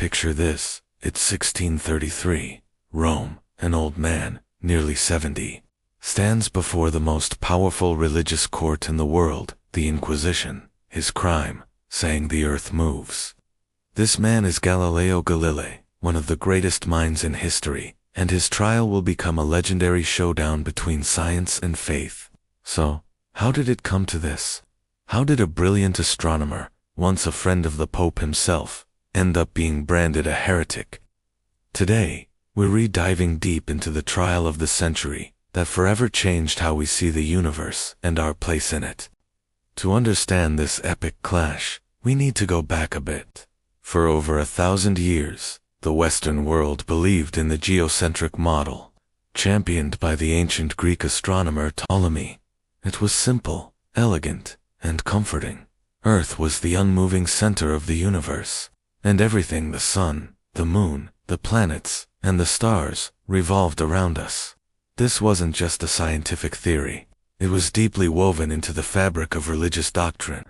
Picture this, it's 1633. Rome, an old man, nearly 70, stands before the most powerful religious court in the world, the Inquisition. His crime, saying the earth moves. This man is Galileo Galilei, one of the greatest minds in history, and his trial will become a legendary showdown between science and faith. So, how did it come to this? How did a brilliant astronomer, once a friend of the Pope himself, end up being branded a heretic? Today, we're re-diving deep into the trial of the century that forever changed how we see the universe and our place in it. To understand this epic clash, we need to go back a bit. For over 1,000 years, the Western world believed in the geocentric model, championed by the ancient Greek astronomer Ptolemy. It was simple, elegant, and comforting. Earth was the unmoving center of the universe, and everything, the sun, the moon, the planets, and the stars, revolved around us. This wasn't just a scientific theory. It was deeply woven into the fabric of religious doctrine.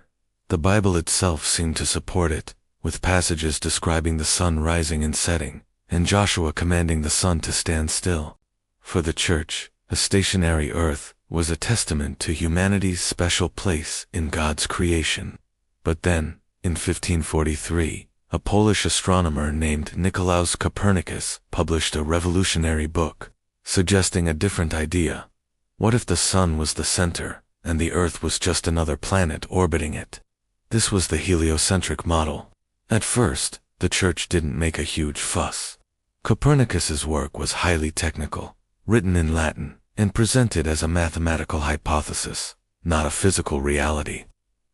The Bible itself seemed to support it, with passages describing the sun rising and setting, and Joshua commanding the sun to stand still. For the Church, a stationary earth was a testament to humanity's special place in God's creation. But then, in 1543, a Polish astronomer named Nicolaus Copernicus published a revolutionary book, suggesting a different idea. What if the sun was the center, and the earth was just another planet orbiting it? This was the heliocentric model. At first, the Church didn't make a huge fuss. Copernicus's work was highly technical, written in Latin, and presented as a mathematical hypothesis, not a physical reality.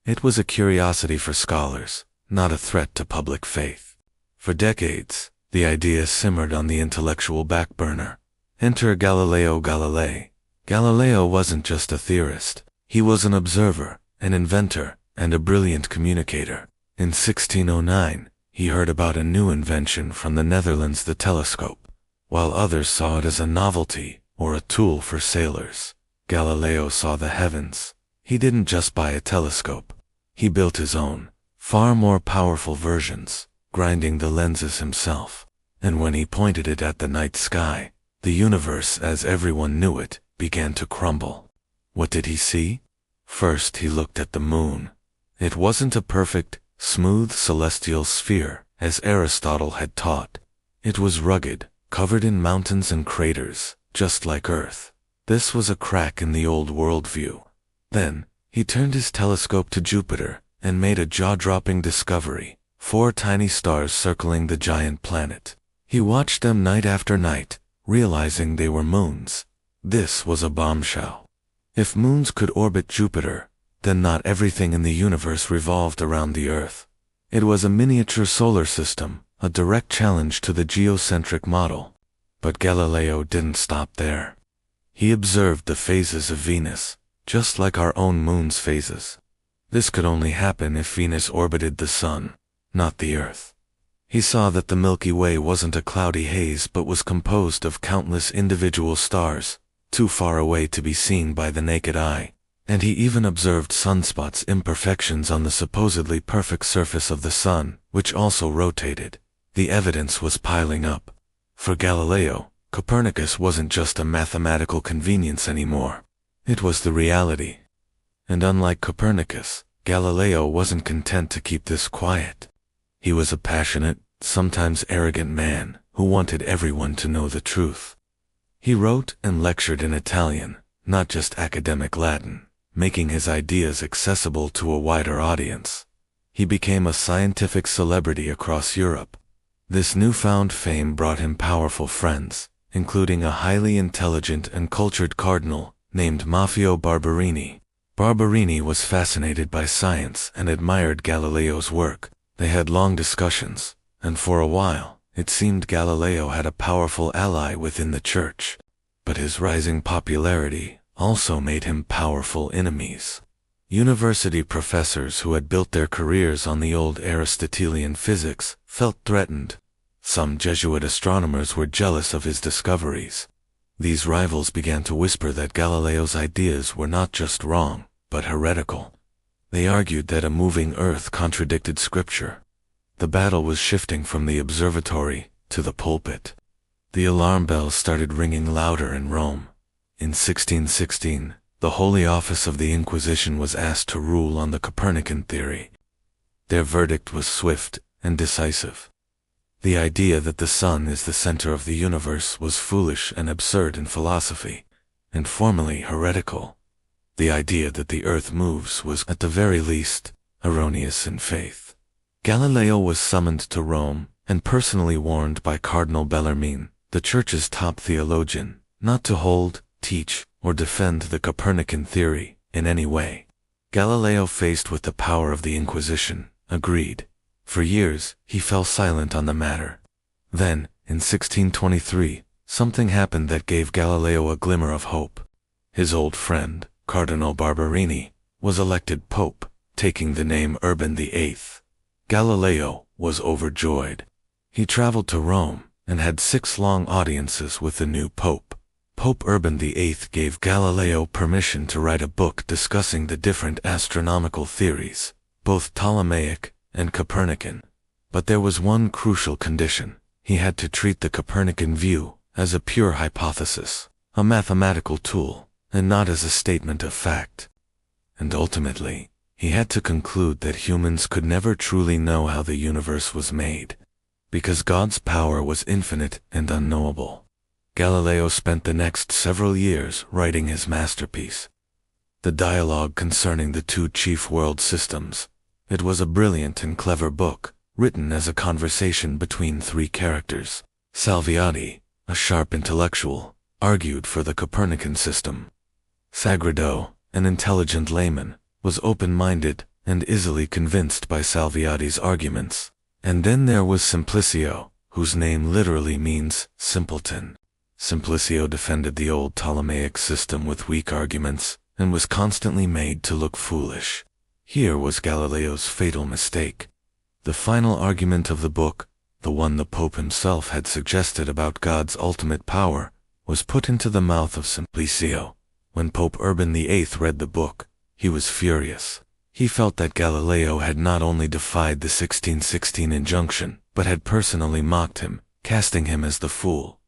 It was a curiosity for scholars, not a threat to public faith. For decades, the idea simmered on the intellectual back burner. Enter Galileo Galilei. Galileo wasn't just a theorist. He was an observer, an inventor, and a brilliant communicator. In 1609, he heard about a new invention from the Netherlands, the telescope. While others saw it as a novelty or a tool for sailors, Galileo saw the heavens. He didn't just buy a telescope. He built his own, far more powerful versions, grinding the lenses himself. And when he pointed it at the night sky, the universe, as everyone knew it, began to crumble. What did he see? First, he looked at the moon. It wasn't a perfect, smooth celestial sphere, as Aristotle had taught. It was rugged, covered in mountains and craters, just like Earth. This was a crack in the old worldview. Then, he turned his telescope to Jupiter and made a jaw-dropping discovery: 4 tiny stars circling the giant planet. He watched them night after night, realizing they were moons. This was a bombshell. If moons could orbit Jupiter, then not everything in the universe revolved around the Earth. It was a miniature solar system, a direct challenge to the geocentric model. But Galileo didn't stop there. He observed the phases of Venus, just like our own moon's phases. This could only happen if Venus orbited the sun, not the Earth. He saw that the Milky Way wasn't a cloudy haze but was composed of countless individual stars, too far away to be seen by the naked eye. And he even observed sunspots, imperfections on the supposedly perfect surface of the sun, which also rotated. The evidence was piling up. For Galileo, Copernicus wasn't just a mathematical convenience anymore. It was the reality. And unlike Copernicus, Galileo wasn't content to keep this quiet. He was a passionate, sometimes arrogant man who wanted everyone to know the truth. He wrote and lectured in Italian, not just academic Latin, making his ideas accessible to a wider audience. He became a scientific celebrity across Europe. This newfound fame brought him powerful friends, including a highly intelligent and cultured cardinal named Maffeo Barberini. Barberini was fascinated by science and admired Galileo's work. They had long discussions, and for a while, it seemed Galileo had a powerful ally within the Church. But his rising popularity also made him powerful enemies. University professors who had built their careers on the old Aristotelian physics felt threatened. Some Jesuit astronomers were jealous of his discoveries. These rivals began to whisper that Galileo's ideas were not just wrong, but heretical. They argued that a moving earth contradicted scripture. The battle was shifting from the observatory to the pulpit. The alarm bells started ringing louder in Rome. In 1616, the Holy Office of the Inquisition was asked to rule on the Copernican theory. Their verdict was swift and decisive. The idea that the sun is the center of the universe was foolish and absurd in philosophy, and formally heretical. The idea that the earth moves was, at the very least, erroneous in faith. Galileo was summoned to Rome and personally warned by Cardinal Bellarmine, the Church's top theologian, not to hold, teach, or defend the Copernican theory in any way. Galileo, faced with the power of the Inquisition, agreed. For years, he fell silent on the matter. Then, in 1623, something happened that gave Galileo a glimmer of hope. His old friend, Cardinal Barberini, was elected pope, taking the name Urban VIII. Galileo was overjoyed. He traveled to Rome and had 6 long audiences with the new pope. Pope Urban VIII gave Galileo permission to write a book discussing the different astronomical theories, both Ptolemaic and Copernican. But there was one crucial condition. He had to treat the Copernican view as a pure hypothesis, a mathematical tool, and not as a statement of fact. And ultimately, he had to conclude that humans could never truly know how the universe was made, because God's power was infinite and unknowable. Galileo spent the next several years writing his masterpiece, The Dialogue Concerning the Two Chief World Systems. It was a brilliant and clever book, written as a conversation between 3 characters. Salviati, a sharp intellectual, argued for the Copernican system. Sagredo, an intelligent layman, was open-minded and easily convinced by Salviati's arguments. And then there was Simplicio, whose name literally means simpleton. Simplicio defended the old Ptolemaic system with weak arguments and was constantly made to look foolish. Here was Galileo's fatal mistake. The final argument of the book, the one the Pope himself had suggested about God's ultimate power, was put into the mouth of Simplicio. When Pope Urban VIII read the book, he was furious. He felt that Galileo had not only defied the 1616 injunction, but had personally mocked him, casting him as the fool.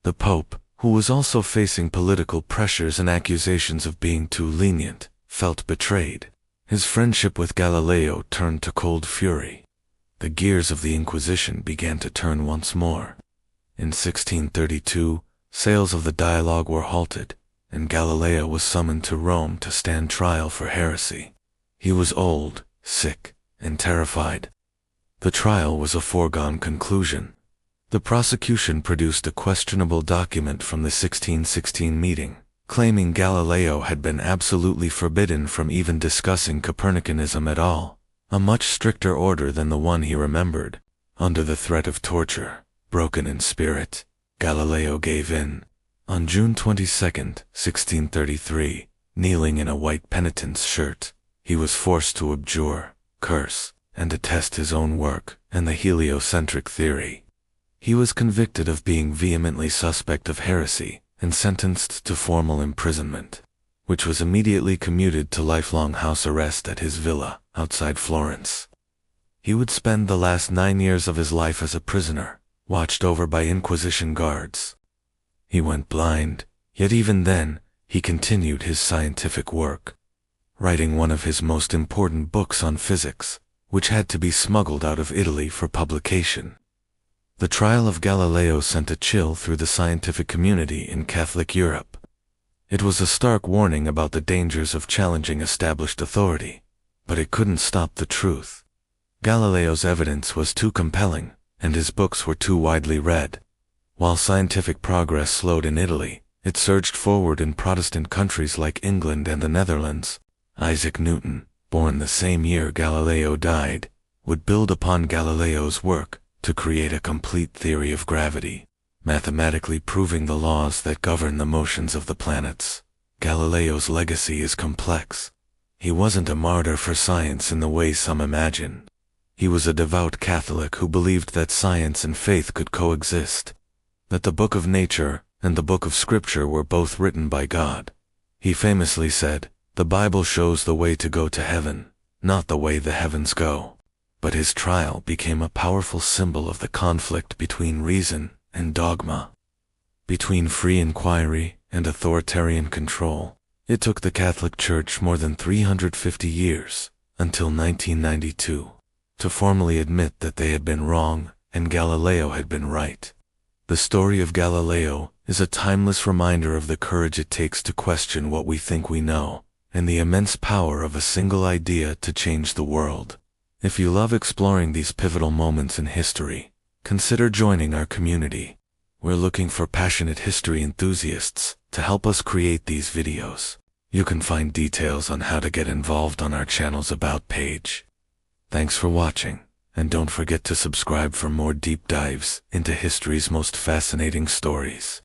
The Pope, who was also facing political pressures and accusations of being too lenient, felt betrayed. His friendship with Galileo turned to cold fury. The gears of the Inquisition began to turn once more. In 1632, sales of the Dialogue were halted, and Galileo was summoned to Rome to stand trial for heresy. He was old, sick, and terrified. The trial was a foregone conclusion. The prosecution produced a questionable document from the 1616 meeting, claiming Galileo had been absolutely forbidden from even discussing Copernicanism at all, a much stricter order than the one he remembered. Under the threat of torture, broken in spirit, Galileo gave in. On June 22, 1633, kneeling in a white penitent's shirt, he was forced to abjure, curse, and attest his own work and the heliocentric theory. He was convicted of being vehemently suspect of heresy and sentenced to formal imprisonment, which was immediately commuted to lifelong house arrest at his villa outside Florence. He would spend the last 9 years of his life as a prisoner, watched over by Inquisition guards. He went blind, yet even then, he continued his scientific work, writing one of his most important books on physics, which had to be smuggled out of Italy for publication. The trial of Galileo sent a chill through the scientific community in Catholic Europe. It was a stark warning about the dangers of challenging established authority, but it couldn't stop the truth. Galileo's evidence was too compelling, and his books were too widely read. While scientific progress slowed in Italy, it surged forward in Protestant countries like England and the Netherlands. Isaac Newton, born the same year Galileo died, would build upon Galileo's work to create a complete theory of gravity, mathematically proving the laws that govern the motions of the planets. Galileo's legacy is complex. He wasn't a martyr for science in the way some imagine. He was a devout Catholic who believed that science and faith could coexist, that the book of nature and the book of scripture were both written by God. He famously said, "The Bible shows the way to go to heaven, not the way the heavens go." but his trial became a powerful symbol of the conflict between reason and dogma, between free inquiry and authoritarian control. It took the Catholic Church more than 350 years, until 1992, to formally admit that they had been wrong and Galileo had been right. The story of Galileo is a timeless reminder of the courage it takes to question what we think we know, and the immense power of a single idea to change the world. If you love exploring these pivotal moments in history, consider joining our community. We're looking for passionate history enthusiasts to help us create these videos. You can find details on how to get involved on our channel's About page. Thanks for watching, and don't forget to subscribe for more deep dives into history's most fascinating stories.